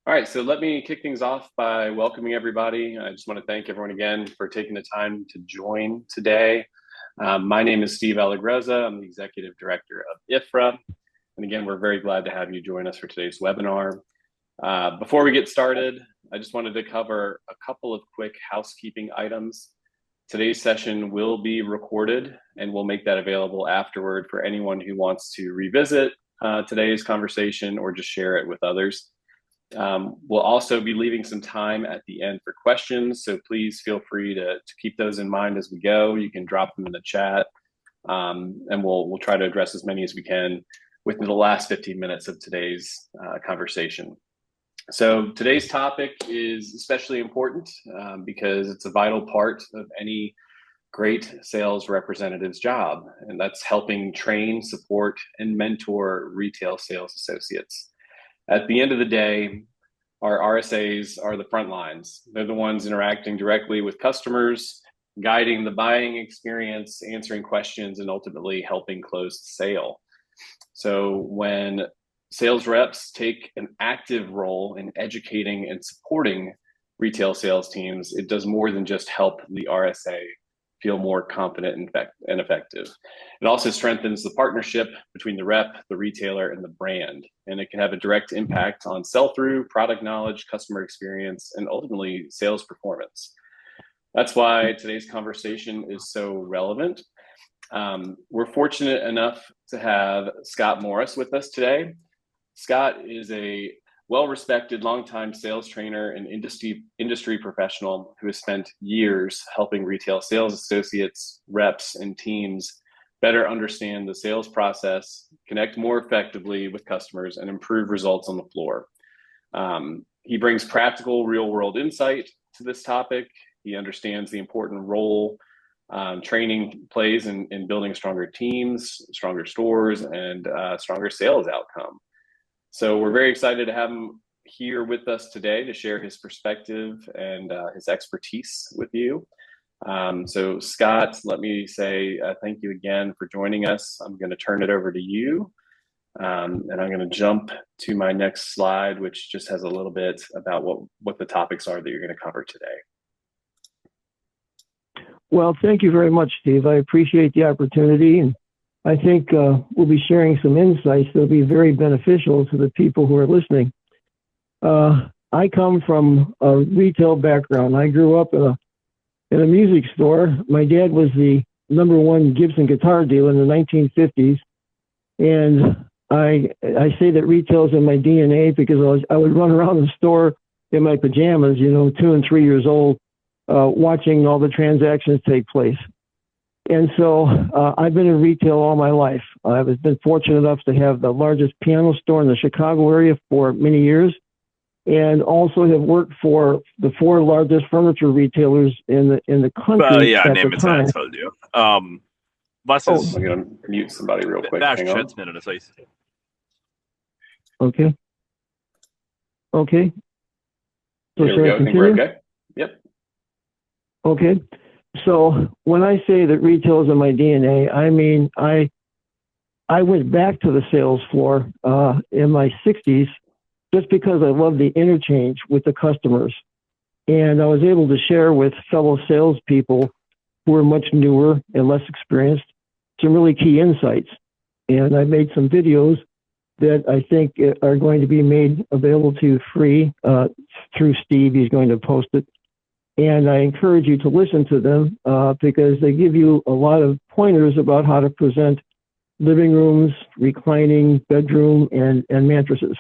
All right, so let me kick things off by welcoming everybody. I just want to thank everyone again for taking the time to join today. My name is Steve Allegrezza. I'm the Executive Director of IHFRA. And again, we're very glad to have you join us for today's webinar. Before we get started, I just wanted to cover a couple of quick housekeeping items. Today's session will be recorded, and we'll make that available afterward for anyone who wants to revisit today's conversation or just share it with others. We'll also be leaving some time at the end for questions, so please feel free to keep those in mind as we go. You can drop them in the chat, and we'll try to address as many as we can within the last 15 minutes of today's conversation. So today's topic is especially important because it's a vital part of any great sales representative's job, and that's helping train, support, and mentor retail sales associates. At the end of the day, our RSAs are the front lines. They're the ones interacting directly with customers, guiding the buying experience, answering questions, and ultimately helping close the sale. So when sales reps take an active role in educating and supporting retail sales teams, it does more than just help the RSA feel more confident and effective. It also strengthens the partnership between the rep, the retailer, and the brand. And it can have a direct impact on sell-through, product knowledge, customer experience, and ultimately sales performance. That's why today's conversation is so relevant. We're fortunate enough to have Scott Morris with us today. Scott is a well-respected longtime sales trainer and industry professional who has spent years helping retail sales associates, reps, and teams better understand the sales process, connect more effectively with customers, and improve results on the floor. He brings practical real-world insight to this topic. He understands the important role training plays in building stronger teams, stronger stores, and stronger sales outcome. So we're very excited to have him here with us today to share his perspective and his expertise with you. So Scott, let me say thank you again for joining us. I'm going to turn it over to you. And I'm going to jump to my next slide, which just has a little bit about what the topics are that you're going to cover today. Well, thank you very much, Steve. I appreciate the opportunity, and I think we'll be sharing some insights that will be very beneficial to the people who are listening. I come from a retail background. I grew up in a music store. My dad was the #1 Gibson guitar dealer in the 1950s, and I say that retail is in my DNA because I would run around the store in my pajamas, 2 and 3 years old, watching all the transactions take place. And so I've been in retail all my life. I've been fortunate enough to have the largest piano store in the Chicago area for many years, and also have worked for the 4 largest furniture retailers in the country at the time. I'm going to mute somebody real quick. Hang on. Okay. Okay. So here we go. I think we're okay. Yep. Okay. So when I say that retail is in my DNA, I mean I went back to the sales floor in my 60s just because I love the interchange with the customers. And I was able to share with fellow salespeople who were much newer and less experienced some really key insights. And I made some videos that I think are going to be made available to you free through Steve. He's going to post it. And I encourage you to listen to them because they give you a lot of pointers about how to present living rooms, reclining, bedroom, and mattresses.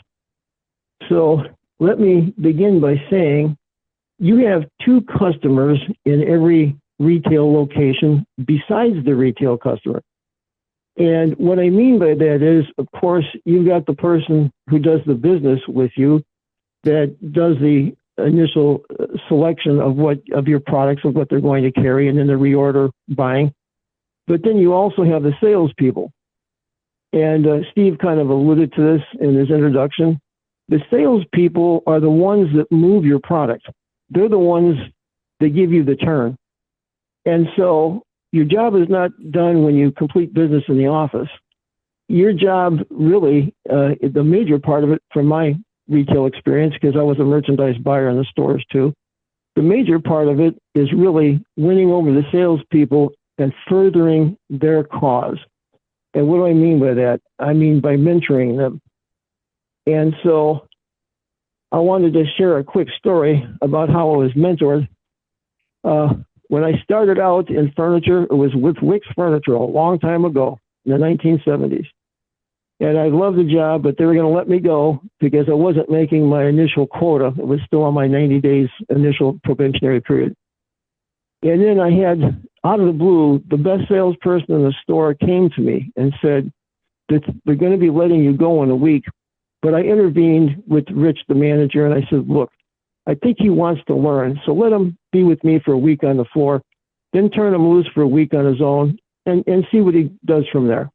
So let me begin by saying you have 2 customers in every retail location besides the retail customer. And what I mean by that is, of course, you've got the person who does the business with you that does the initial selection of your products, of what they're going to carry, and then the reorder buying. But then you also have the salespeople. And Steve kind of alluded to this in his introduction. The salespeople are the ones that move your product. They're the ones that give you the turn. And so your job is not done when you complete business in the office. Your job really, the major part of it from my retail experience because I was a merchandise buyer in the stores too. The major part of it is really winning over the salespeople and furthering their cause. And what do I mean by that? I mean by mentoring them. And so I wanted to share a quick story about how I was mentored. When I started out in furniture, it was with Wix Furniture a long time ago in the 1970s. And I loved the job, but they were going to let me go because I wasn't making my initial quota. It was still on my 90 days initial probationary period. And then I had, out of the blue, the best salesperson in the store came to me and said that they're going to be letting you go in a week. But I intervened with Rich, the manager, and I said, look, I think he wants to learn. So let him be with me for a week on the floor, then turn him loose for a week on his own and see what he does from there.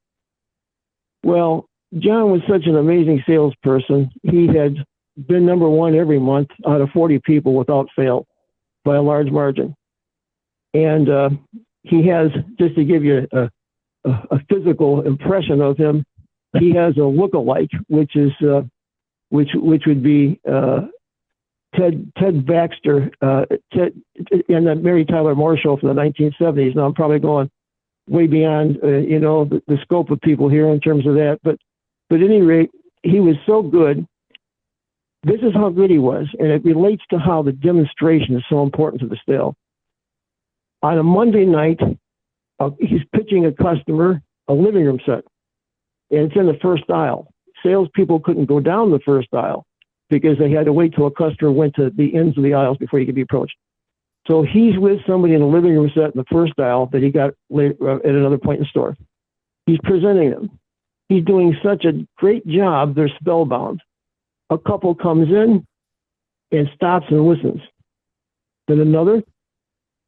Well, John was such an amazing salesperson. He had been number one every month out of 40 people without fail by a large margin. And he has, just to give you a physical impression of him, he has a look-alike, which is which would be Ted Baxter, Ted, and the Mary Tyler Moore Show from the 1970s. Now I'm probably going way beyond the scope of people here in terms of that, but at any rate, he was so good. This is how good he was, and it relates to how the demonstration is so important to the sale. On a Monday night, he's pitching a customer a living room set, and it's in the first aisle. Salespeople couldn't go down the first aisle because they had to wait till a customer went to the ends of the aisles before he could be approached. So he's with somebody in a living room set in the first aisle that he got at another point in the store. He's presenting them. He's doing such a great job, they're spellbound. A couple comes in and stops and listens. Then another,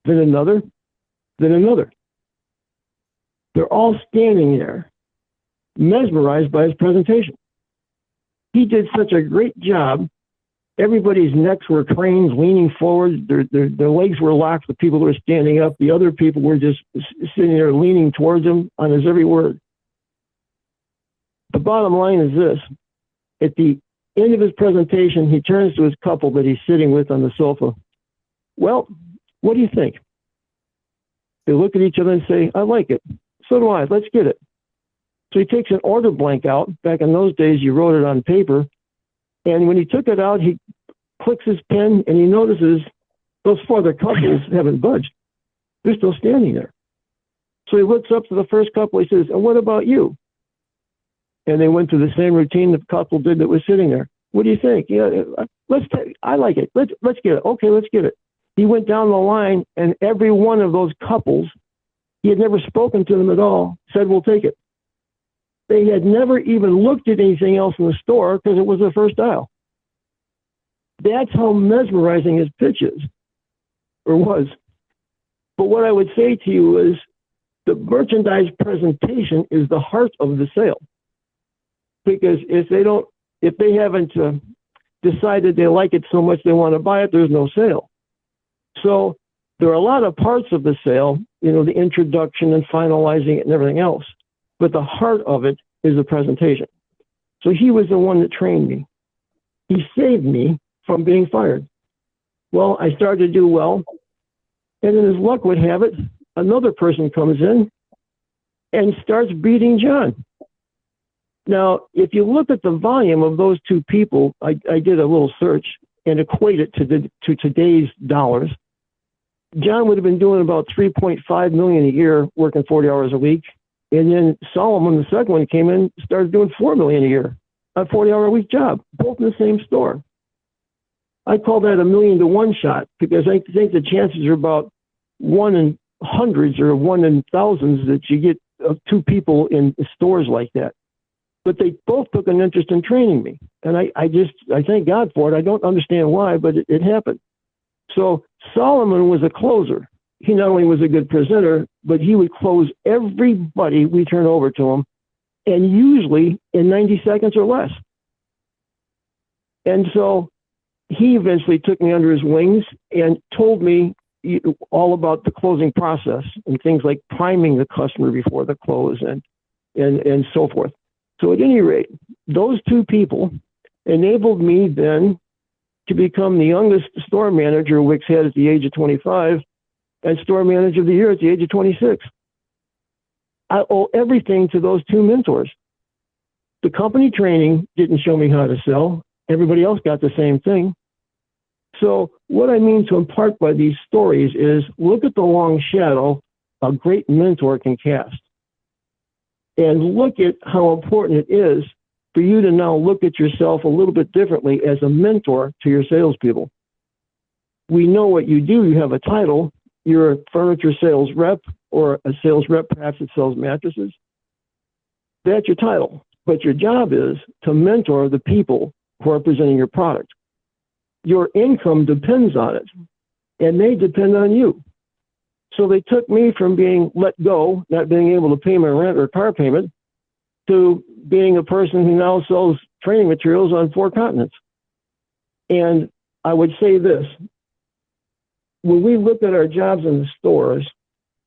then another, then another. They're all standing there, mesmerized by his presentation. He did such a great job. Everybody's necks were craned, leaning forward. Their legs were locked. The people were standing up. The other people were just sitting there leaning towards him on his every word. The bottom line is this. At the end of his presentation, he turns to his couple that he's sitting with on the sofa. Well, what do you think? They look at each other and say, I like it. So do I. Let's get it. So he takes an order blank out. Back in those days, you wrote it on paper. And when he took it out, he clicks his pen and he notices those four other couples haven't budged. They're still standing there. So he looks up to the first couple. He says, and what about you? And they went through the same routine the couple did that was sitting there. What do you think? Yeah, I like it. Let's get it. Okay, let's get it. He went down the line, and every one of those couples, he had never spoken to them at all, said, we'll take it. They had never even looked at anything else in the store because it was the first aisle. That's how mesmerizing his pitch is, or was. But what I would say to you is the merchandise presentation is the heart of the sale. Because if they haven't decided they like it so much they want to buy it, there's no sale. So there are a lot of parts of the sale, the introduction and finalizing it and everything else. But the heart of it is the presentation. So he was the one that trained me. He saved me from being fired. Well, I started to do well. And then as luck would have it, another person comes in and starts beating John. Now, if you look at the volume of those two people, I did a little search and equate it to today's dollars. John would have been doing about $3.5 million a year, working 40 hours a week. And then Solomon, the second one, came in, started doing $4 million a year, a 40-hour-a-week job, both in the same store. I call that a 1,000,000 to 1 shot because I think the chances are about 1 in hundreds or 1 in thousands that you get two people in stores like that. But they both took an interest in training me. And I thank God for it. I don't understand why, but it happened. So Solomon was a closer. He not only was a good presenter, but he would close everybody we turned over to him, and usually in 90 seconds or less. And so he eventually took me under his wings and told me all about the closing process and things like priming the customer before the close and so forth. So at any rate, those two people enabled me then to become the youngest store manager Wix had at the age of 25 and store manager of the year at the age of 26. I owe everything to those two mentors. The company training didn't show me how to sell. Everybody else got the same thing. So what I mean to impart by these stories is look at the long shadow a great mentor can cast. And look at how important it is for you to now look at yourself a little bit differently as a mentor to your salespeople. We know what you do. You have a title. You're a furniture sales rep or a sales rep perhaps that sells mattresses. That's your title. But your job is to mentor the people who are presenting your product. Your income depends on it, and they depend on you. So they took me from being let go, not being able to pay my rent or car payment, to being a person who now sells training materials on 4 continents. And I would say this, when we look at our jobs in the stores,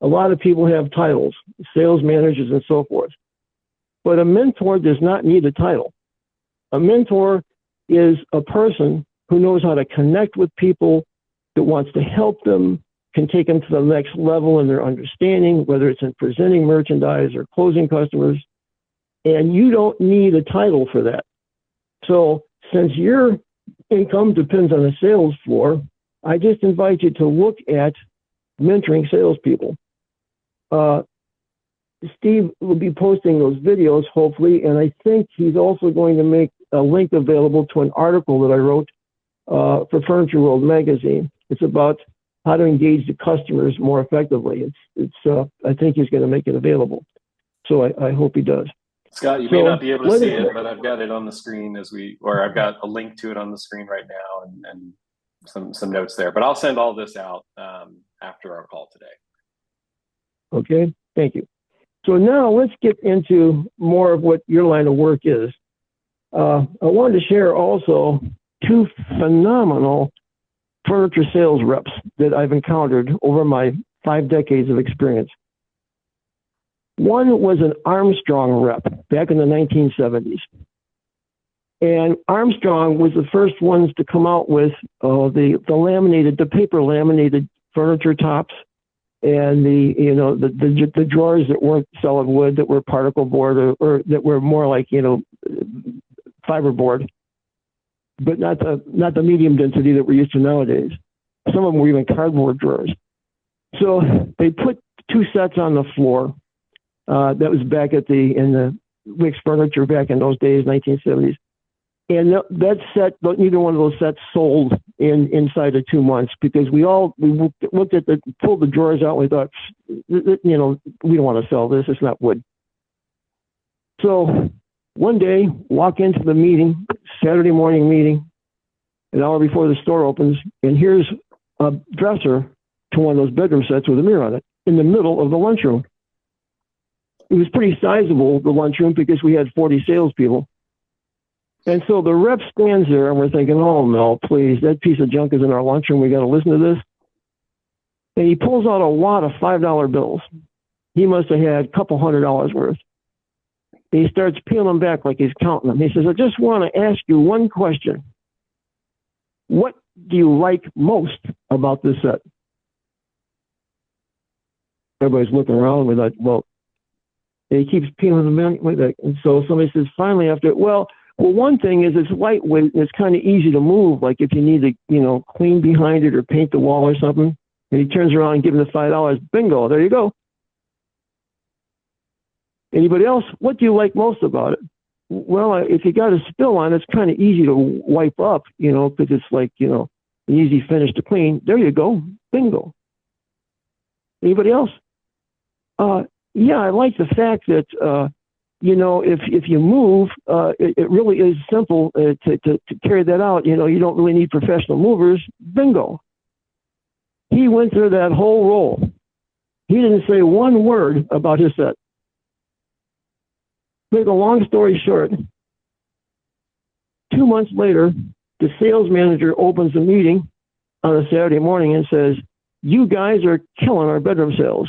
a lot of people have titles, sales managers and so forth. But a mentor does not need a title. A mentor is a person who knows how to connect with people, that wants to help them, can take them to the next level in their understanding, whether it's in presenting merchandise or closing customers. And you don't need a title for that. So since your income depends on the sales floor, I just invite you to look at mentoring salespeople. Steve will be posting those videos, hopefully, and I think he's also going to make a link available to an article that I wrote for Furniture World magazine. It's about how to engage the customers more effectively. I think he's going to make it available. So I hope he does. Scott, you may not be able to see it, but I've got it on the screen I've got a link to it on the screen right now and some notes there. But I'll send all this out after our call today. Okay, thank you. So now let's get into more of what your line of work is. I wanted to share also 2 phenomenal furniture sales reps that I've encountered over my 5 decades of experience. One was an Armstrong rep back in the 1970s. And Armstrong was the first ones to come out with the paper laminated furniture tops and the drawers that weren't solid wood, that were particle board or that were more like, fiberboard, but not the medium density that we're used to nowadays. Some of them were even cardboard drawers. So they put 2 sets on the floor. That was back in the Wix furniture back in those days, 1970s. And that set, neither one of those sets sold inside of 2 months because we looked at pulled the drawers out. And we thought, we don't want to sell this. It's not wood. So one day, walk into the meeting, Saturday morning meeting, an hour before the store opens, and here's a dresser to one of those bedroom sets with a mirror on it in the middle of the lunchroom. It was pretty sizable, the lunchroom, because we had 40 salespeople. And so the rep stands there, and we're thinking, oh, no, please, that piece of junk is in our lunchroom. We got to listen to this. And he pulls out a wad of $5 bills. He must have had a couple $100 worth. And he starts peeling them back like he's counting them. He says, I just want to ask you one question. What do you like most about this set? Everybody's looking around. We're like, well, and he keeps peeling them back like that. And so somebody says, finally, after, well, one thing is it's lightweight and it's kind of easy to move. Like if you need to, clean behind it or paint the wall or something. And he turns around and gives him the $5. Bingo, there you go. Anybody else? What do you like most about it? Well, if you got a spill on it, it's kind of easy to wipe up, because it's like, an easy finish to clean. There you go. Bingo. Anybody else? Yeah, I like the fact that, if you move, it really is simple to carry that out. You don't really need professional movers. Bingo. He went through that whole role. He didn't say one word about his set. Make a long story short, 2 months later, the sales manager opens a meeting on a Saturday morning and says, you guys are killing our bedroom sales.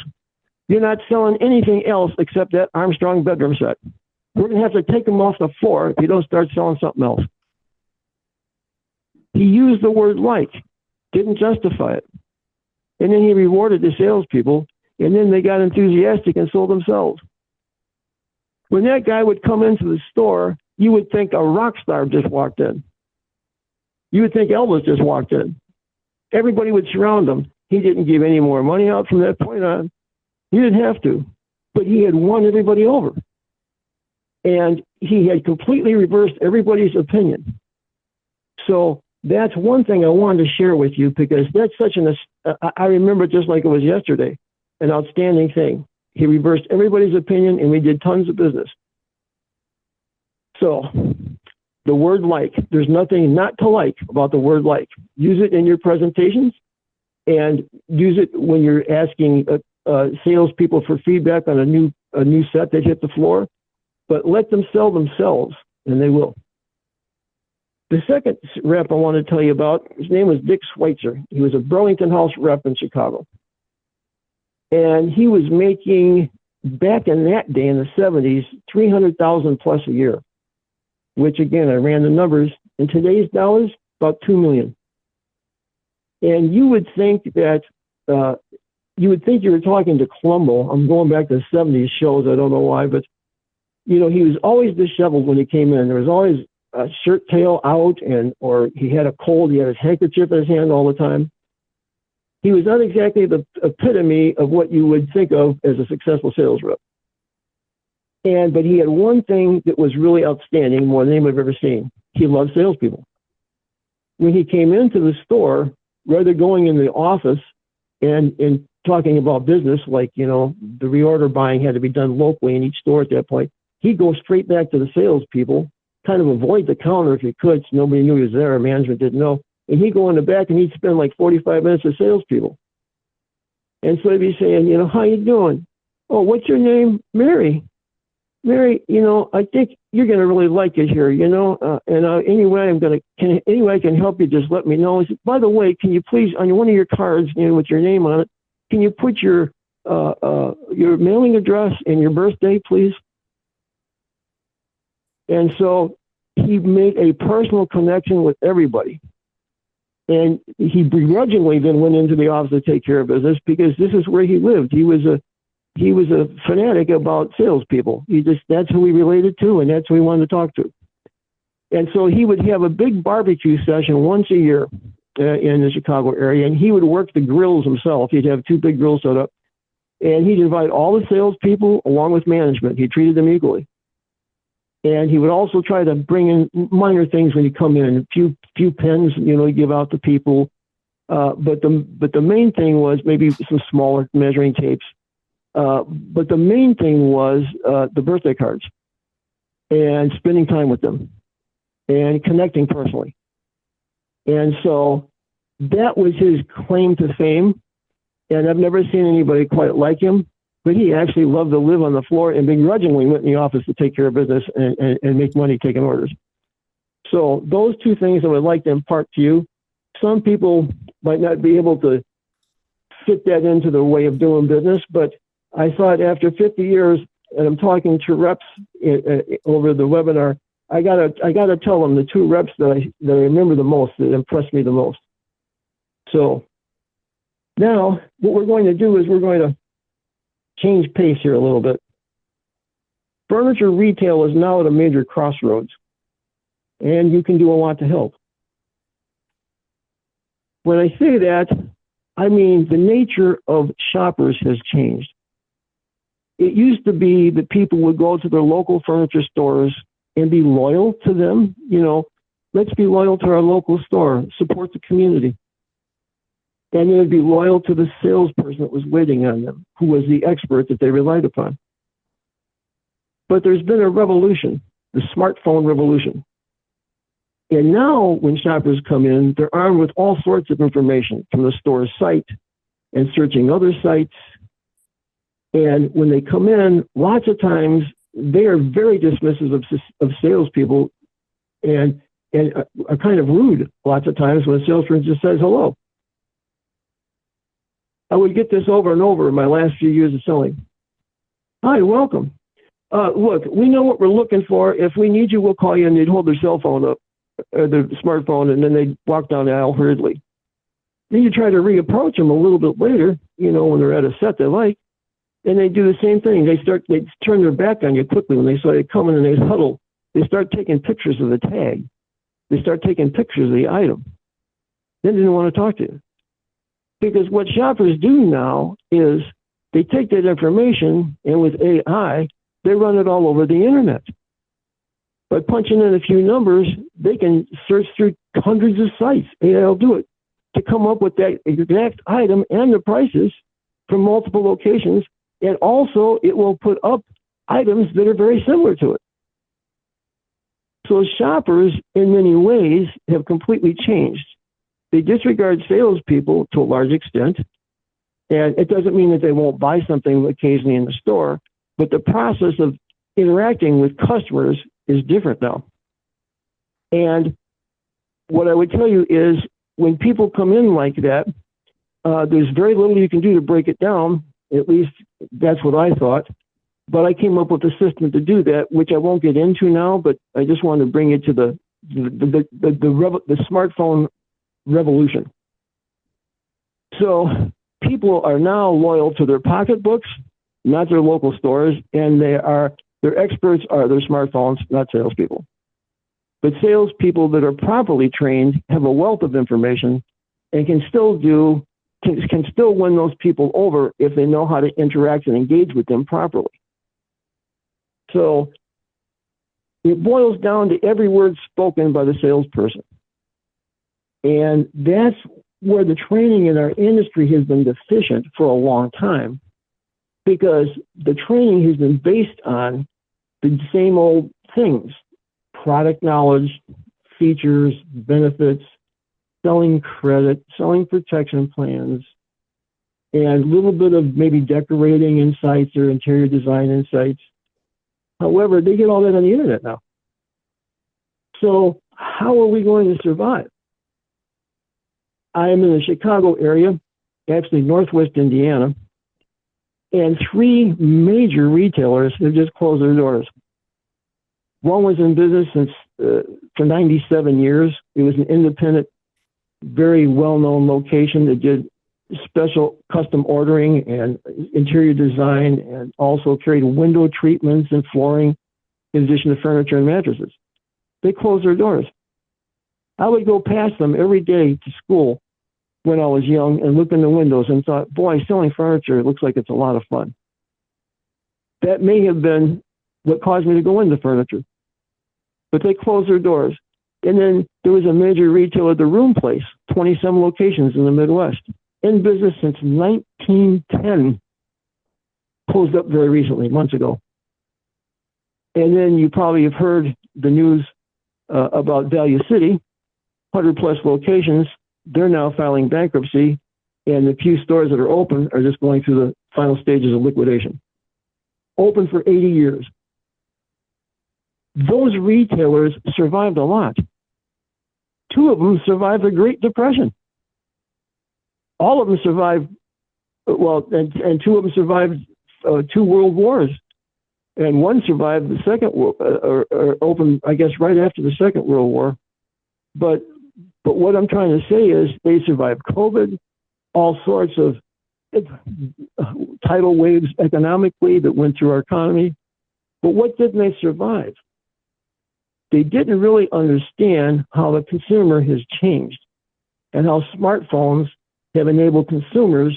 You're not selling anything else except that Armstrong bedroom set. We're going to have to take them off the floor if you don't start selling something else. He used the word like, didn't justify it. And then he rewarded the salespeople, and then they got enthusiastic and sold themselves. When that guy would come into the store, you would think a rock star just walked in. You would think Elvis just walked in. Everybody would surround him. He didn't give any more money out from that point on. He didn't have to, but he had won everybody over. And he had completely reversed everybody's opinion. So that's one thing I wanted to share with you, because that's such I remember it just like it was yesterday, an outstanding thing. He reversed everybody's opinion, and we did tons of business. So the word like, there's nothing not to like about the word like. Use it in your presentations, and use it when you're asking salespeople for feedback on a new set that hit the floor. But let them sell themselves, and they will. The second rep I want to tell you about, his name was Dick Schweitzer. He was a Burlington House rep in Chicago. And he was making, back in that day in the 70s, $300,000 plus a year, which again, I ran the numbers. In today's dollars, about $2 million. And you would think that, you were talking to Columbo. I'm going back to the 70s shows. I don't know why, but he was always disheveled when he came in. There was always a shirt tail out, or he had a cold. He had his handkerchief in his hand all the time. He was not exactly the epitome of what you would think of as a successful sales rep. But he had one thing that was really outstanding, more than anyone I've ever seen. He loved salespeople. When he came into the store, rather going in the office and talking about business, like, the reorder buying had to be done locally in each store at that point, he'd go straight back to the salespeople, kind of avoid the counter if he could, so nobody knew he was there, management didn't know. And he'd go in the back and he'd spend like 45 minutes with salespeople. And so he'd be saying, how you doing? Oh, what's your name? Mary. Mary, I think you're going to really like it here, any way I can help you, just let me know. He said, by the way, can you please, on one of your cards, with your name on it, can you put your mailing address and your birthday, please? And so he made a personal connection with everybody. And he begrudgingly then went into the office to take care of business, because this is where he lived. He was a fanatic about salespeople. That's who he related to, and that's who he wanted to talk to. And so he would have a big barbecue session once a year in the Chicago area, and he would work the grills himself. He'd have 2 big grills set up, and he'd invite all the salespeople along with management. He treated them equally. And he would also try to bring in minor things when you come in, a few pens, give out to people. But the main thing was maybe some smaller measuring tapes. But the main thing was the birthday cards and spending time with them and connecting personally. And so that was his claim to fame. And I've never seen anybody quite like him. But he actually loved to live on the floor and begrudgingly went in the office to take care of business and make money taking orders. So those 2 things I would like to impart to you. Some people might not be able to fit that into the way of doing business, but I thought after 50 years, and I'm talking to reps over the webinar, I gotta tell them the 2 reps that I remember the most, that impressed me the most. So now what we're going to do is we're going to change pace here a little bit. Furniture retail is now at a major crossroads, and you can do a lot to help. When I say that, I mean the nature of shoppers has changed. It used to be that people would go to their local furniture stores and be loyal to them. Let's be loyal to our local store, support the community. And they would be loyal to the salesperson that was waiting on them, who was the expert that they relied upon. But there's been a revolution, the smartphone revolution. And now when shoppers come in, they're armed with all sorts of information from the store's site and searching other sites. And when they come in, lots of times they are very dismissive of salespeople and are kind of rude lots of times when a salesperson just says hello. I would get this over and over in my last few years of selling. Hi, welcome. Look, we know what we're looking for. If we need you, we'll call you, and they'd hold their cell phone up. the smartphone, and then they walk down the aisle hurriedly. Then you try to reapproach them a little bit later, when they're at a set they like, and they do the same thing. They turn their back on you quickly when they saw you coming, and they huddle. They start taking pictures of the tag. They start taking pictures of the item. Then they didn't want to talk to you. Because what shoppers do now is they take that information, and with AI, they run it all over the internet. By punching in a few numbers, they can search through hundreds of sites. AI will do it to come up with that exact item and the prices from multiple locations. And also, it will put up items that are very similar to it. So shoppers, in many ways, have completely changed. They disregard salespeople to a large extent. And it doesn't mean that they won't buy something occasionally in the store, but the process of interacting with customers is different now. And what I would tell you is when people come in like that, there's very little you can do to break it down. At least that's what I thought. But I came up with a system to do that, which I won't get into now, but I just wanted to bring it to the smartphone revolution. So people are now loyal to their pocketbooks, not their local stores, and their experts are their smartphones, not salespeople. But salespeople that are properly trained have a wealth of information and can still win those people over if they know how to interact and engage with them properly. So it boils down to every word spoken by the salesperson. And that's where the training in our industry has been deficient for a long time, because the training has been based on the same old things: product knowledge, features, benefits, selling credit, selling protection plans, and a little bit of maybe decorating insights or interior design insights. However, they get all that on the internet now. So how are we going to survive? I am in the Chicago area, actually Northwest Indiana, and 3 major retailers have just closed their doors. One was in business for 97 years. It was an independent, very well-known location that did special custom ordering and interior design, and also carried window treatments and flooring in addition to furniture and mattresses. They closed their doors. I would go past them every day to school when I was young and look in the windows and thought, boy, selling furniture, it looks like it's a lot of fun. That may have been what caused me to go into furniture. But they closed their doors. And then there was a major retailer, the Room Place, 20-some locations in the Midwest, in business since 1910, closed up very recently, months ago. And then you probably have heard the news about Value City, 100-plus locations. They're now filing bankruptcy, and the few stores that are open are just going through the final stages of liquidation. Open for 80 years. Those retailers survived a lot. 2 of them survived the Great Depression. All of them survived, and 2 of them survived 2 world wars. And one survived the Second World, or opened, I guess, right after the Second World War. But what I'm trying to say is they survived COVID, all sorts of tidal waves economically that went through our economy. But what didn't they survive? They didn't really understand how the consumer has changed and how smartphones have enabled consumers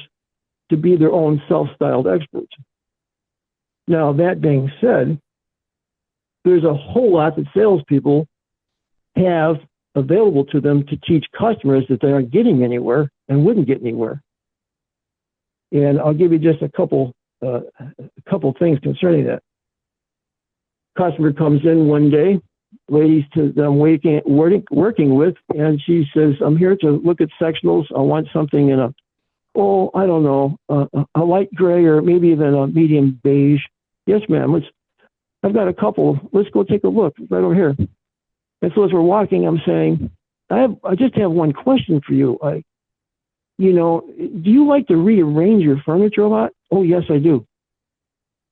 to be their own self-styled experts. Now, that being said, there's a whole lot that salespeople have available to them to teach customers that they aren't getting anywhere and wouldn't get anywhere. And I'll give you just a couple things concerning that. Customer comes in one day, ladies to them working with, and she says, I'm here to look at sectionals. I want something in a light gray or maybe even a medium beige. Yes, ma'am. I've got a couple. Let's go take a look right over here. And so as we're walking, I'm saying, I just have one question for you. Do you like to rearrange your furniture a lot? Oh, yes, I do.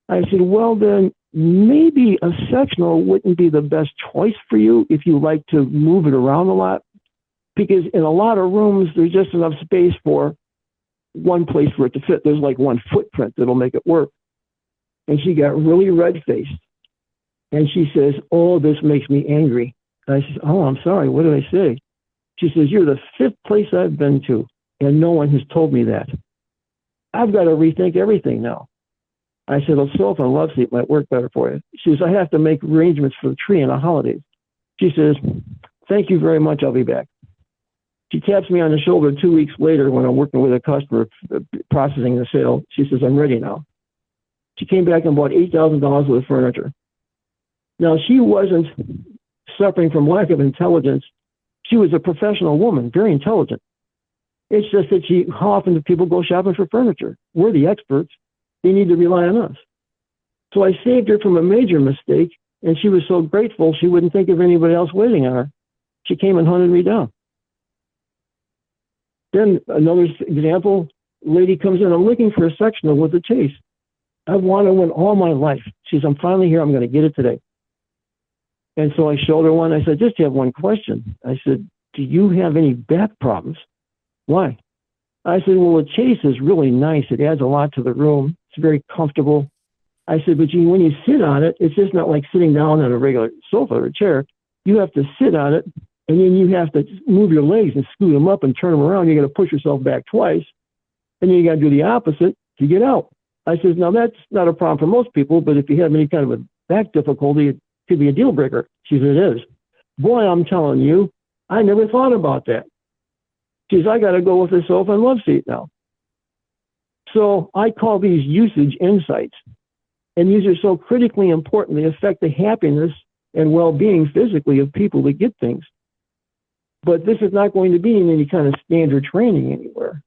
I said, well, then maybe a sectional wouldn't be the best choice for you if you like to move it around a lot, because in a lot of rooms, there's just enough space for one place for it to fit. There's like one footprint that'll make it work. And she got really red-faced. And she says, oh, this makes me angry. And I said, oh, I'm sorry. What did I say? She says, you're the 5th place I've been to, and no one has told me that. I've got to rethink everything now. I said, a sofa and love seat might work better for you. She says, I have to make arrangements for the tree and the holidays. She says, thank you very much. I'll be back. She taps me on the shoulder 2 weeks later when I'm working with a customer processing the sale. She says, I'm ready now. She came back and bought $8,000 worth of furniture. Now, she wasn't suffering from lack of intelligence. She was a professional woman, very intelligent. It's just that how often do people go shopping for furniture? We're the experts. They need to rely on us. So I saved her from a major mistake, and she was so grateful she wouldn't think of anybody else waiting on her. She came and hunted me down. Then another example, lady comes in, I'm looking for a sectional with a chase. I've wanted one all my life. She says, I'm finally here. I'm going to get it today. And so I showed her one. I said, just have one question. I said, do you have any back problems? Why? I said, well, the chase is really nice. It adds a lot to the room. It's very comfortable. I said, but when you sit on it, it's just not like sitting down on a regular sofa or a chair. You have to sit on it, and then you have to move your legs and scoot them up and turn them around. You got to push yourself back twice, and then you got to do the opposite to get out. I said, now that's not a problem for most people, but if you have any kind of a back difficulty, it could be a deal breaker. She said, it is. Boy, I'm telling you, I never thought about that. She says, I got to go with the sofa and love seat now. So I call these usage insights. And these are so critically important. They affect the happiness and well-being physically of people that get things. But this is not going to be in any kind of standard training anywhere.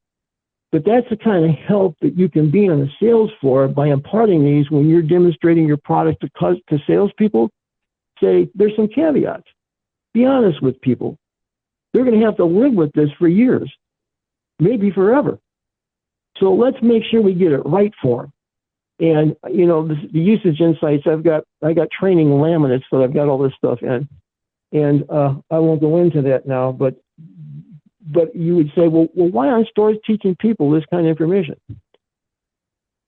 But that's the kind of help that you can be on the sales floor by imparting these when you're demonstrating your product to salespeople. Say, there's some caveats. Be honest with people. They're going to have to live with this for years, maybe forever. So let's make sure we get it right for them. And, you know, the usage insights, I got training laminates that I've got all this stuff in. And I won't go into that now, but you would say, well, why aren't stores teaching people this kind of information?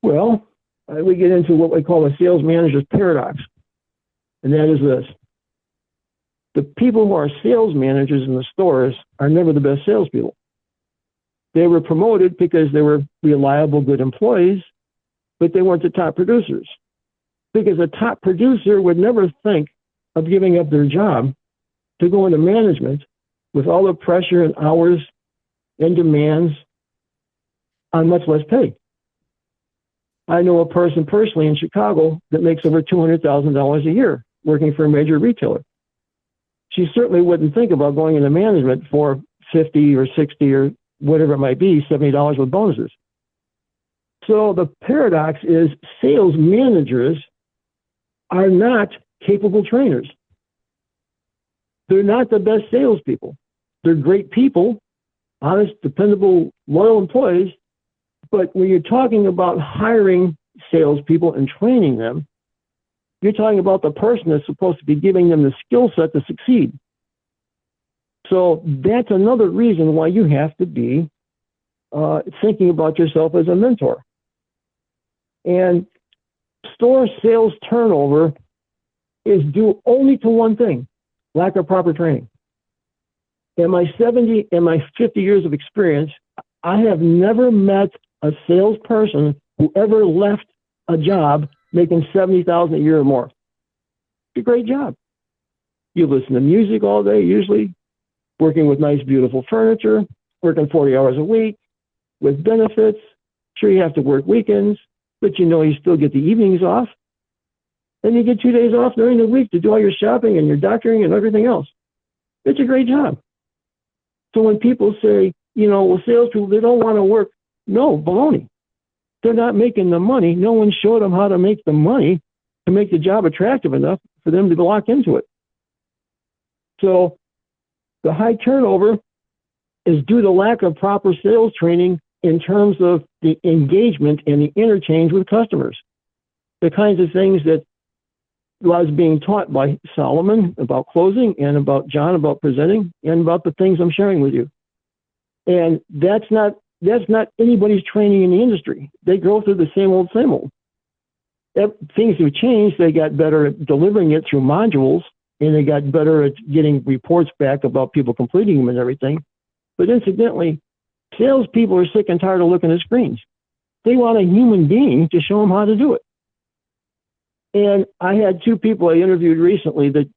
Well, we get into what we call a sales manager's paradox. And that is this. The people who are sales managers in the stores are never the best salespeople. They were promoted because they were reliable, good employees, but they weren't the top producers. Because a top producer would never think of giving up their job to go into management with all the pressure and hours and demands on much less pay. I know a person personally in Chicago that makes over $200,000 a year working for a major retailer. She certainly wouldn't think about going into management for 50 or 60 or whatever it might be, $70 with bonuses. So the paradox is sales managers are not capable trainers. They're not the best salespeople. They're great people, honest, dependable, loyal employees. But when you're talking about hiring salespeople and training them, you're talking about the person that's supposed to be giving them the skill set to succeed. So that's another reason why you have to be thinking about yourself as a mentor. And store sales turnover is due only to one thing: lack of proper training. In my 50 years of experience, I have never met a salesperson who ever left a job making $70,000 a year or more. It's a great job. You listen to music all day, usually, working with nice, beautiful furniture, working 40 hours a week with benefits. Sure, you have to work weekends, but you know you still get the evenings off. Then you get 2 days off during the week to do all your shopping and your doctoring and everything else. It's a great job. So when people say, you know, well, salespeople, they don't want to work. No, baloney. They're not making the money. No one showed them how to make the money to make the job attractive enough for them to lock into it. So the high turnover is due to lack of proper sales training in terms of the engagement and the interchange with customers. The kinds of things that was being taught by Solomon about closing, and about John about presenting, and about the things I'm sharing with you. And that's not anybody's training in the industry. They go through the same old, same old. Things have changed. They got better at delivering it through modules, and they got better at getting reports back about people completing them and everything. But incidentally, salespeople are sick and tired of looking at screens. They want a human being to show them how to do it. And I had two people I interviewed recently that,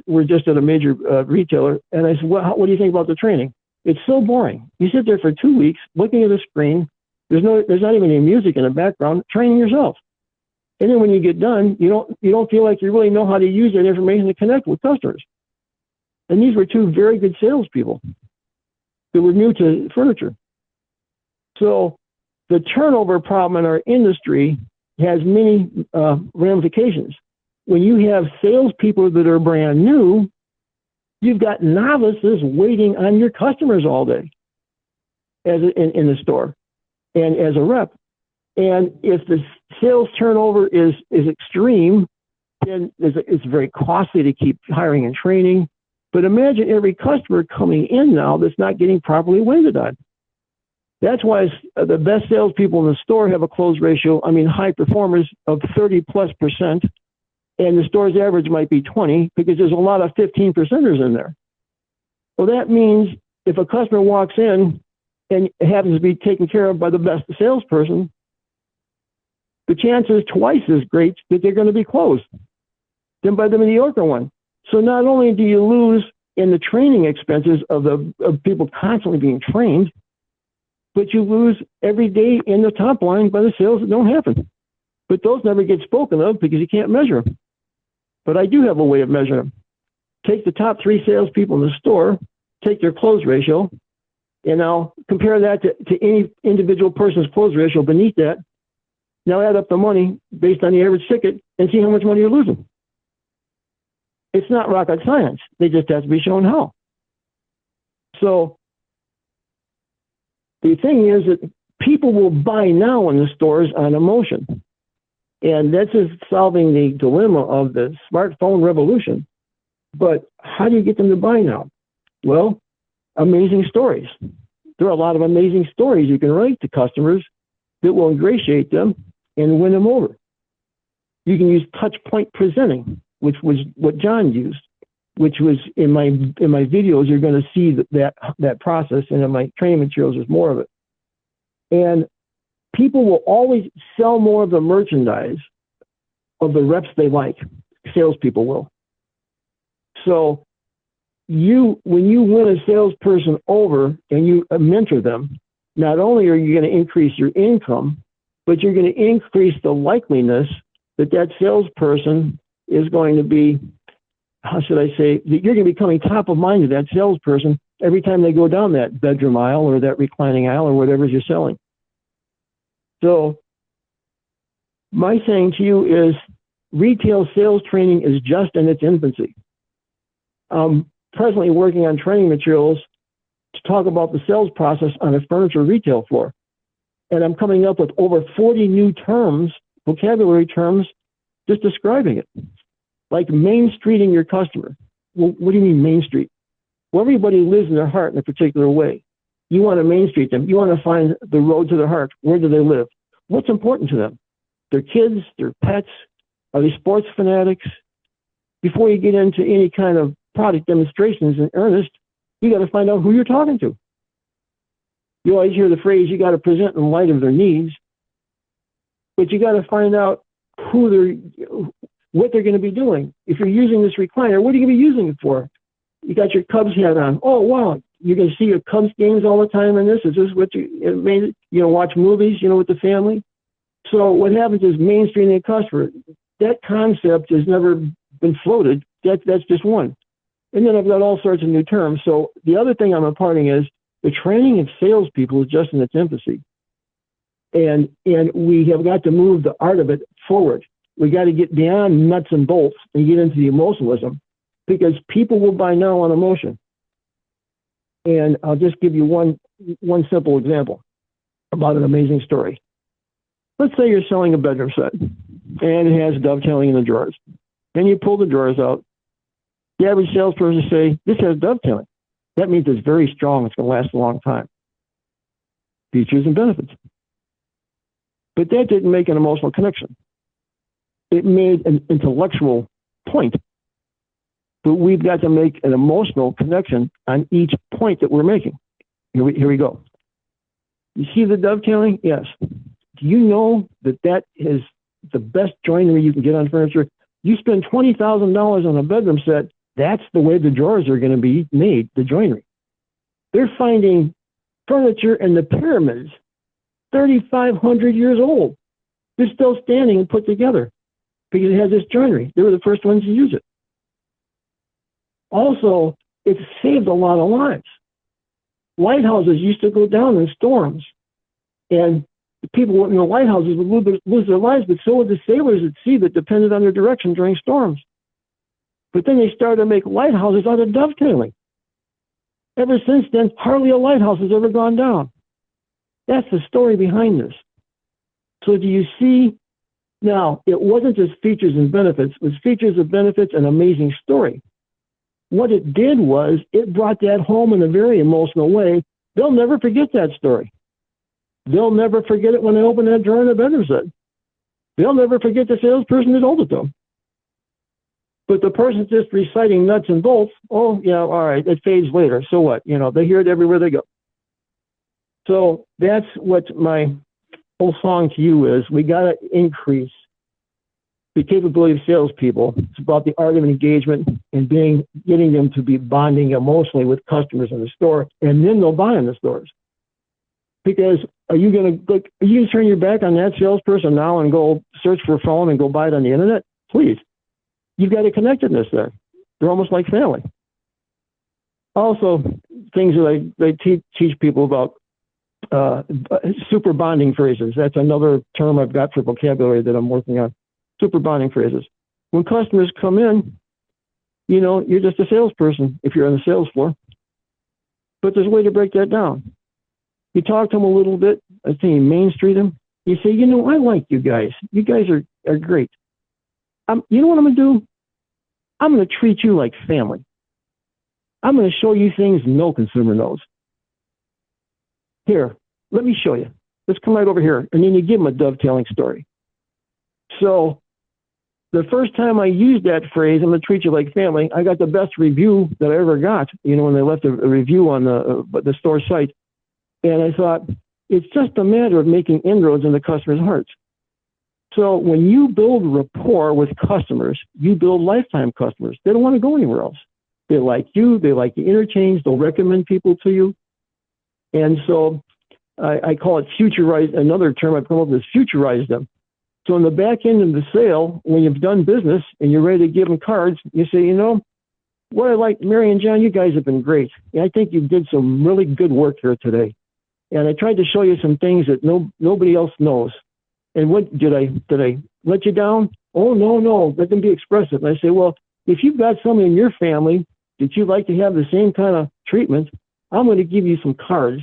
were just at a major retailer. And I said, what do you think about the training? It's so boring. You sit there for 2 weeks looking at a screen. There's not even any music in the background, training yourself. And then when you get done, you don't feel like you really know how to use that information to connect with customers. And these were two very good salespeople that were new to furniture. So the turnover problem in our industry has many ramifications. When you have salespeople that are brand new, you've got novices waiting on your customers all day in the store and as a rep. And if the sales turnover is extreme, then it's very costly to keep hiring and training. But imagine every customer coming in now that's not getting properly waited on. That's why the best salespeople in the store have a close ratio, high performers, of 30+%, and the store's average might be 20, because there's a lot of 15%ers in there. Well, that means if a customer walks in and happens to be taken care of by the best salesperson, the chance is twice as great that they're going to be closed than by the mediocre one. So not only do you lose in the training expenses of people constantly being trained, but you lose every day in the top line by the sales that don't happen. But those never get spoken of because you can't measure them. But I do have a way of measuring them. Take the top 3 salespeople in the store, take their close ratio, and now compare that to any individual person's close ratio beneath that. Now add up the money based on the average ticket and see how much money you're losing. It's not rocket science. They just have to be shown how. So the thing is that people will buy now in the stores on emotion. And that's just solving the dilemma of the smartphone revolution. But how do you get them to buy now? Well, amazing stories. There are a lot of amazing stories you can write to customers that will ingratiate them and win them over. You can use touch point presenting, which was what John used, which was in my videos. You're going to see that process, and in my training materials, there's more of it. And people will always sell more of the merchandise of the reps they like. Salespeople will. So when you win a salesperson over and you mentor them, not only are you going to increase your income, but you're going to increase the likeliness that salesperson is going to be, how should I say, that you're going to be coming top of mind to that salesperson every time they go down that bedroom aisle or that reclining aisle or whatever you're selling. So my saying to you is retail sales training is just in its infancy. I'm presently working on training materials to talk about the sales process on a furniture retail floor. And I'm coming up with over 40 new terms, vocabulary terms, just describing it. Like Main Streeting your customer. Well, what do you mean Main Street? Well, everybody lives in their heart in a particular way. You want to Main Street them. You want to find the road to their heart. Where do they live? What's important to them? Their kids, their pets? Are they sports fanatics? Before you get into any kind of product demonstrations in earnest, you got to find out who you're talking to. You always hear the phrase, you got to present in light of their needs, but you got to find out what they're going to be doing. If you're using this recliner, what are you going to be using it for? You got your Cubs hat on. Oh, wow. You're going to see your Cubs games all the time in this? Is this what you watch movies, with the family? So what happens is mainstreaming a customer. That concept has never been floated. That's just one. And then I've got all sorts of new terms. So the other thing I'm imparting is the training of salespeople is just in its infancy. And we have got to move the art of it forward. We got to get beyond nuts and bolts and get into the emotionalism, because people will buy now on emotion. And I'll just give you one simple example about an amazing story. Let's say you're selling a bedroom set and it has dovetailing in the drawers. Then you pull the drawers out. The average salesperson say, this has dovetailing. That means it's very strong. It's going to last a long time. Features and benefits. But that didn't make an emotional connection. It made an intellectual point. But we've got to make an emotional connection on each point that we're making. Here we go. You see the dovetailing? Yes. Do you know that that is the best joinery you can get on furniture? You spend $20,000 on a bedroom set, that's the way the drawers are going to be made, the joinery. They're finding furniture in the pyramids, 3,500 years old. They're still standing and put together because it has this joinery. They were the first ones to use it. Also, it saved a lot of lives. Lighthouses used to go down in storms, and people in the lighthouses would lose their lives, but so would the sailors at sea that depended on their direction during storms. But then they started to make lighthouses out of dovetailing. Ever since then, hardly a lighthouse has ever gone down. That's the story behind this. So do you see? Now, it wasn't just features and benefits. It was features and benefits and amazing story. What it did was it brought that home in a very emotional way. They'll never forget that story. They'll never forget it when they open that drawer in the bedroom set. They'll never forget the salesperson that told it to them. But the person's just reciting nuts and bolts. Oh, yeah, all right, it fades later. So what? You know, they hear it everywhere they go. So that's what my whole song to you is. We got to increase the capability of salespeople. It's about the art of engagement and getting them to be bonding emotionally with customers in the store, and then they'll buy in the stores. Because are you going to turn your back on that salesperson now and go search for a phone and go buy it on the internet? Please. You've got a connectedness there. They're almost like family. Also, things that I teach people about super bonding phrases. That's another term I've got for vocabulary that I'm working on. Super bonding phrases. When customers come in, you know, you're just a salesperson if you're on the sales floor. But there's a way to break that down. You talk to them a little bit. I think you Main Street them. You say, you know, I like you guys. You guys are great. You know what I'm going to do? I'm going to treat you like family. I'm going to show you things no consumer knows. Here, let me show you. Let's come right over here. And then you give them a dovetailing story. So the first time I used that phrase, I'm going to treat you like family, I got the best review that I ever got, you know, when they left a review on the store site. And I thought, it's just a matter of making inroads in the customer's hearts. So when you build rapport with customers, you build lifetime customers. They don't want to go anywhere else. They like you. They like the interchange. They'll recommend people to you. And so I call it futurize. Another term I've come up with is futurize them. So in the back end of the sale, when you've done business and you're ready to give them cards, you say, you know, what I like, Mary and John, you guys have been great. And I think you did some really good work here today. And I tried to show you some things that nobody else knows. And what did I let you down? Oh, no, let them be expressive. And I say, well, if you've got someone in your family that you'd like to have the same kind of treatment, I'm going to give you some cards,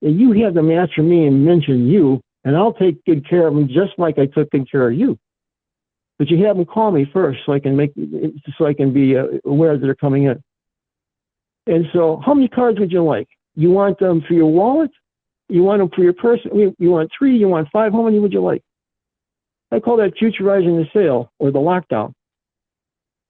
and you have them answer me and mention you, and I'll take good care of them just like I took good care of you. But you have them call me first so I can be aware that they're coming in. And so, how many cards would you like? You want them for your wallet? You want them for your purse? You want 3? You want 5? How many would you like? I call that futurizing the sale or the lockdown.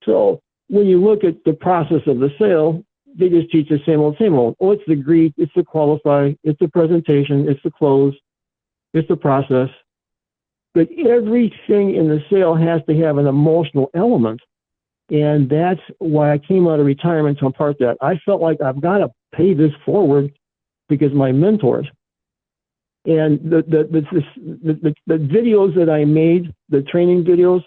So when you look at the process of the sale, they just teach the same old, same old. Oh, it's the greet, it's the qualify, it's the presentation, it's the close, it's the process. But everything in the sale has to have an emotional element. And that's why I came out of retirement to impart that. I felt like I've got to pay this forward because my mentors, and the videos that I made, the training videos,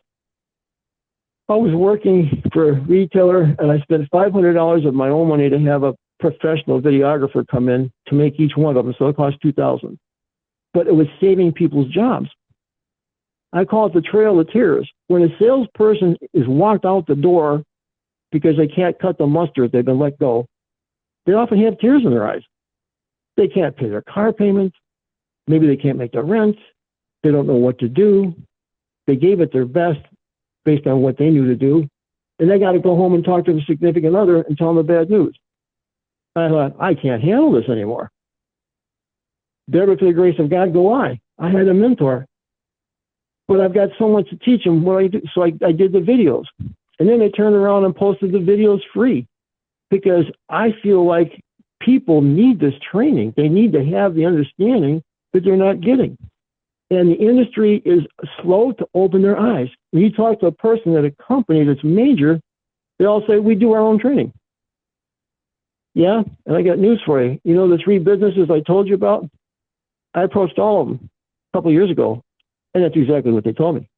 I was working for a retailer and I spent $500 of my own money to have a professional videographer come in to make each one of them. So it cost $2,000. But it was saving people's jobs. I call it the trail of tears. When a salesperson is walked out the door because they can't cut the mustard, they've been let go, they often have tears in their eyes. They can't pay their car payments. Maybe they can't make their rent. They don't know what to do. They gave it their best. based on what they knew to do. And they got to go home and talk to the significant other and tell them the bad news. I thought, I can't handle this anymore. Thereby, to the grace of God, go I. I had a mentor, but I've got so much to teach them what I do. So I did the videos. And then they turned around and posted the videos free because I feel like people need this training. They need to have the understanding that they're not getting. And the industry is slow to open their eyes. When you talk to a person at a company that's major, they all say, we do our own training. Yeah, and I got news for you. You know the 3 businesses I told you about? I approached all of them a couple of years ago, and that's exactly what they told me.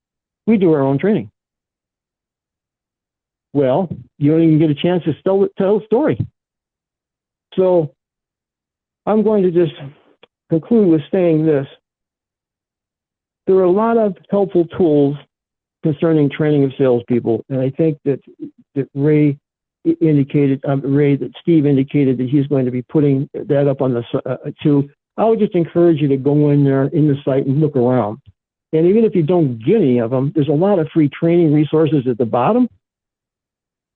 We do our own training. Well, you don't even get a chance to tell the story. So I'm going to just conclude with saying this. There are a lot of helpful tools concerning training of salespeople, and I think that Ray indicated, that Steve indicated that he's going to be putting that up on the too. I would just encourage you to go in there in the site and look around. And even if you don't get any of them, there's a lot of free training resources at the bottom.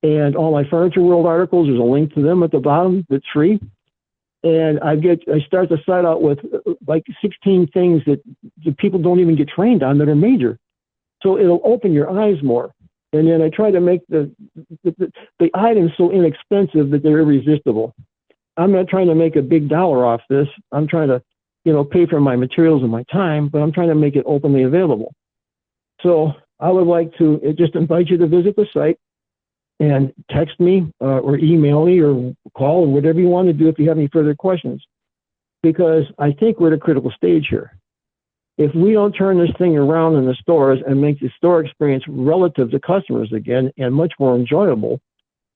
And all my Furniture World articles, there's a link to them at the bottom that's free. And I start the site out with like 16 things that people don't even get trained on that are major. So it'll open your eyes more. And then I try to make the items so inexpensive that they're irresistible. I'm not trying to make a big dollar off this. I'm trying to, pay for my materials and my time, but I'm trying to make it openly available. So I would like to just invite you to visit the site and text me or email me or call or whatever you want to do if you have any further questions, because I think we're at a critical stage here. If we don't turn this thing around in the stores and make the store experience relative to customers again and much more enjoyable,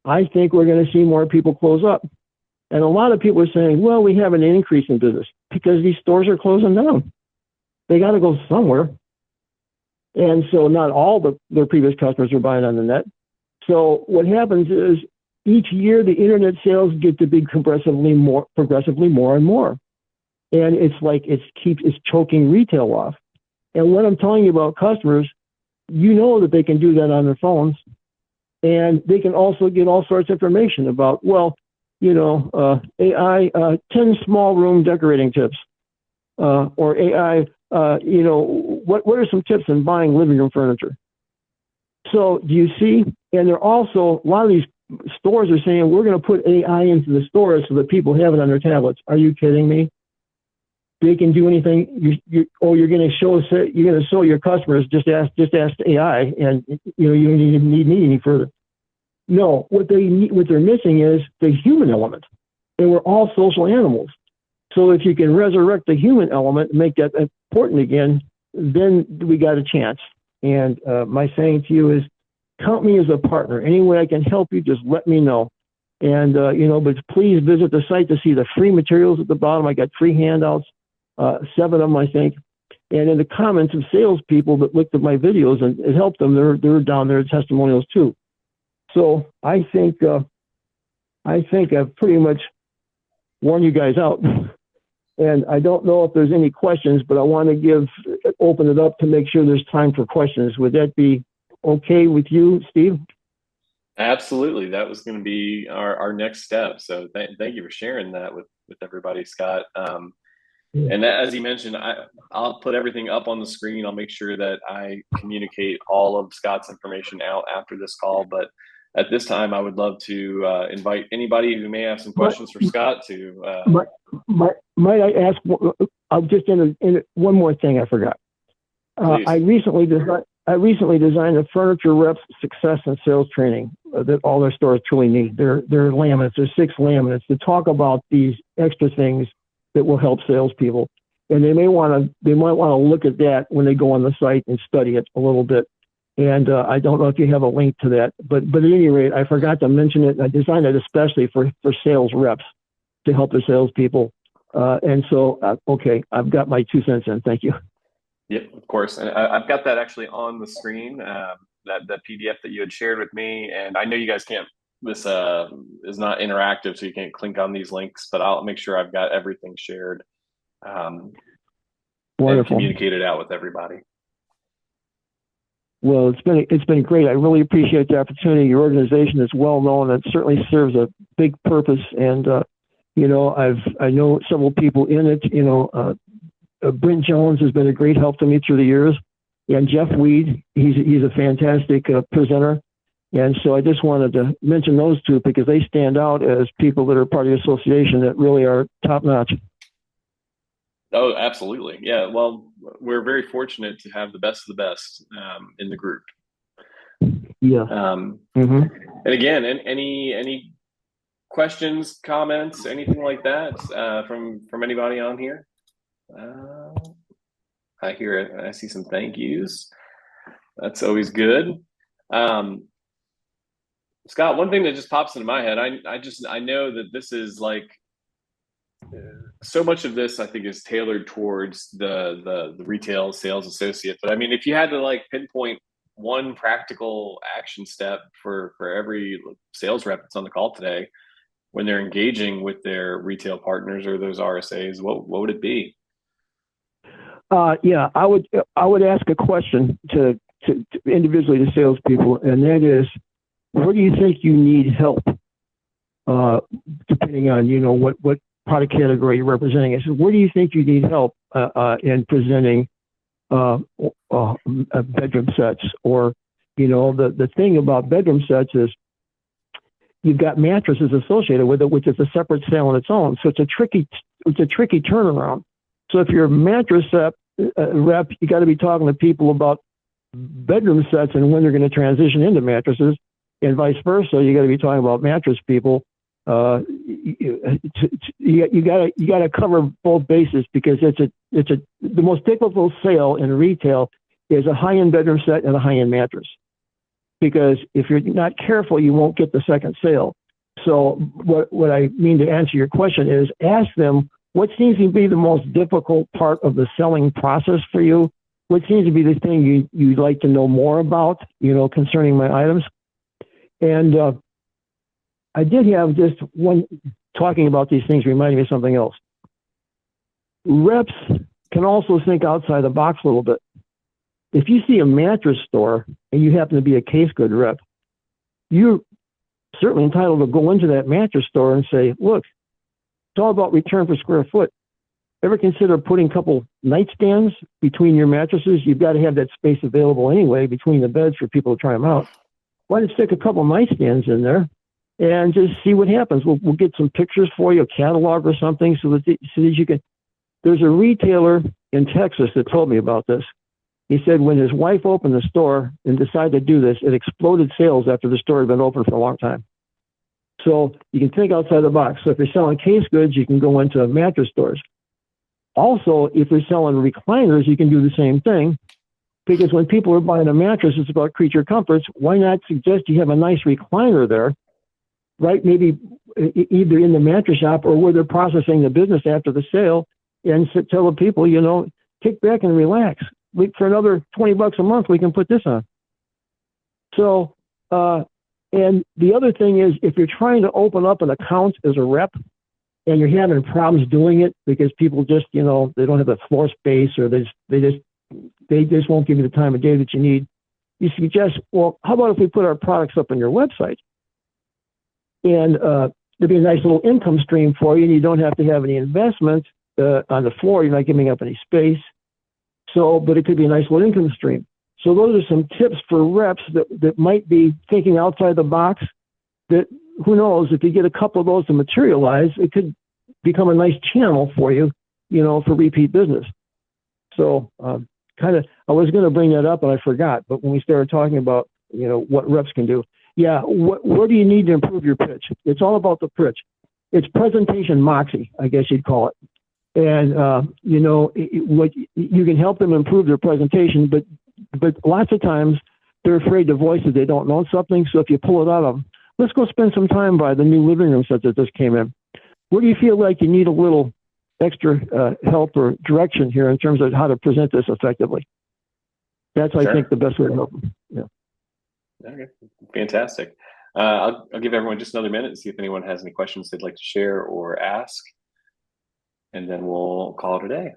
I think we're going to see more people close up. And a lot of people are saying, well, we have an increase in business because these stores are closing down. They got to go somewhere. And so not all their previous customers are buying on the net. So what happens is each year the internet sales get to be progressively more and more. And it's like it's choking retail off. And what I'm telling you about customers, you know that they can do that on their phones. And they can also get all sorts of information about, AI, 10 small room decorating tips, or AI, what are some tips in buying living room furniture? So do you see? And they're also, a lot of these stores are saying, we're going to put AI into the stores so that people have it on their tablets. Are you kidding me? They can do anything. You're going to show your customers, just ask AI, and you don't even need me any further. No, what they're missing is the human element, and we're all social animals. So if you can resurrect the human element, make that important again, then we got a chance. And my saying to you is, count me as a partner. Any way I can help you, just let me know. And but please visit the site to see the free materials at the bottom. I got free handouts, 7 of them, I think. And in the comments of salespeople that looked at my videos and it helped them, they're down there, testimonials too. So I think I've pretty much worn you guys out. And I don't know if there's any questions, but I want to open it up to make sure there's time for questions. Would that be okay with you, Steve? Absolutely. That was going to be our next step. So thank you for sharing that with everybody, Scott. And as you mentioned, I'll put everything up on the screen. I'll make sure that I communicate all of Scott's information out after this call. But at this time, I would love to invite anybody who may have some questions for Scott to. Might I ask? I'll just in one more thing I forgot. I recently designed a furniture reps success and sales training that all their stores truly need. They're laminates. There's 6 laminates to talk about these extra things that will help salespeople. And they might want to look at that when they go on the site and study it a little bit. And I don't know if you have a link to that, but at any rate, I forgot to mention it. I designed it especially for sales reps to help their salespeople. And so, okay, I've got my 2 cents in. Thank you. Yep, of course. And I've got that actually on the screen, that PDF that you had shared with me. And I know you guys can't, this is not interactive, so you can't click on these links, but I'll make sure I've got everything shared and Wonderful. communicated out with everybody. Well, it's been great. I really appreciate the opportunity. Your organization is well known and certainly serves a big purpose. And I know several people in it. Brent Jones has been a great help to me through the years, and Jeff Weed, he's a fantastic presenter. And so I just wanted to mention those two because they stand out as people that are part of the association that really are top notch. Oh, absolutely. Yeah. Well, we're very fortunate to have the best of the best in the group. Yeah. And again, any questions, comments, anything like that from anybody on here? I hear it. I see some thank yous. That's always good. Scott, one thing that just pops into my head, I know that this is like so much of this I think is tailored towards the retail sales associate. But I mean, if you had to like pinpoint one practical action step for every sales rep that's on the call today when they're engaging with their retail partners or those RSAs, what would it be? Yeah, I would ask a question to individually to salespeople, and that is, where do you think you need help? Depending on what product category you're representing. I said, where do you think you need help in presenting bedroom sets? Or the thing about bedroom sets is you've got mattresses associated with it, which is a separate sale on its own. So it's a tricky turnaround. So if you're a mattress rep, you got to be talking to people about bedroom sets and when they're going to transition into mattresses, and vice versa. You got to be talking about mattress people. You got to cover both bases because the most typical sale in retail is a high-end bedroom set and a high-end mattress. Because if you're not careful, you won't get the second sale. So what I mean to answer your question is ask them, what seems to be the most difficult part of the selling process for you? What seems to be the thing you'd like to know more about, concerning my items? And I did have just one, talking about these things reminding me of something else. Reps can also think outside the box a little bit. If you see a mattress store and you happen to be a case good rep, you're certainly entitled to go into that mattress store and say, look, it's all about return per square foot. Ever consider putting a couple nightstands between your mattresses? You've got to have that space available anyway between the beds for people to try them out. Why don't you stick a couple nightstands in there and just see what happens? We'll get some pictures for you, a catalog or something, so that you can. There's a retailer in Texas that told me about this. He said when his wife opened the store and decided to do this, it exploded sales after the store had been open for a long time. So you can think outside the box. So if you're selling case goods, you can go into mattress stores. Also, if you're selling recliners, you can do the same thing. Because when people are buying a mattress, it's about creature comforts. Why not suggest you have a nice recliner there, right? Maybe either in the mattress shop or where they're processing the business after the sale, and tell the people, kick back and relax. For another $20 a month, we can put this on. So, and the other thing is, if you're trying to open up an account as a rep and you're having problems doing it because people just, they don't have the floor space, or they just won't give you the time of day that you need, you suggest, well, how about if we put our products up on your website? And there'd be a nice little income stream for you, and you don't have to have any investment on the floor. You're not giving up any space. So, but it could be a nice little income stream. So those are some tips for reps that might be thinking outside the box, that who knows, if you get a couple of those to materialize, it could become a nice channel for you, for repeat business. So I was going to bring that up and I forgot, but when we started talking about, what reps can do, where do you need to improve your pitch? It's all about the pitch. It's presentation moxie, I guess you'd call it. And, what you can help them improve their presentation, but lots of times they're afraid to voice that they don't know something. So if you pull it out of them, let's go spend some time by the new living room set that just came in. Where do you feel like you need a little extra help or direction here in terms of how to present this effectively? That's, sure. I think, the best way to help them. Yeah. Okay. Fantastic. I'll give everyone just another minute to see if anyone has any questions they'd like to share or ask, and then we'll call it a day.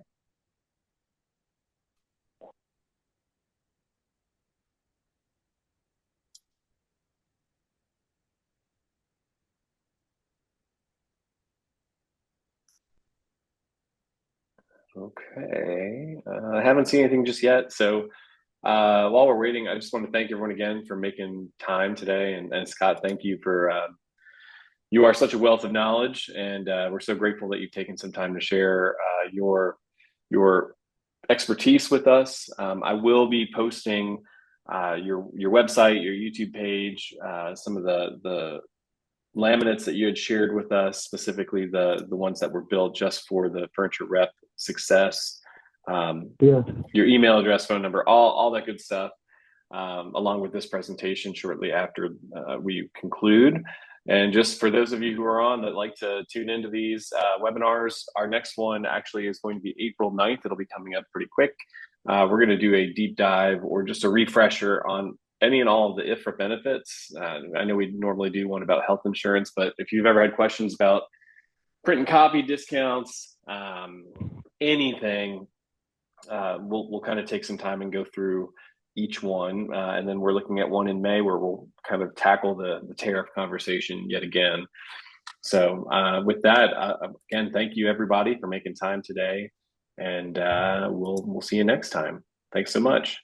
Okay, I haven't seen anything just yet. So while we're waiting, I just want to thank everyone again for making time today. And Scott, thank you for you are such a wealth of knowledge, and we're so grateful that you've taken some time to share your expertise with us. I will be posting your website, your YouTube page, some of the laminates that you had shared with us, specifically the ones that were built just for the furniture rep success. Yeah. Your email address, phone number, all that good stuff, along with this presentation shortly after we conclude. And just for those of you who are on that like to tune into these webinars, our next one actually is going to be April 9th. It'll be coming up pretty quick. We're going to do a deep dive or just a refresher on any and all of the IHFRA benefits. I know we normally do one about health insurance, but if you've ever had questions about print and copy discounts, anything, we'll kind of take some time and go through each one. And then we're looking at one in May where we'll kind of tackle the tariff conversation yet again. So with that, again, thank you everybody for making time today. And we'll see you next time. Thanks so much.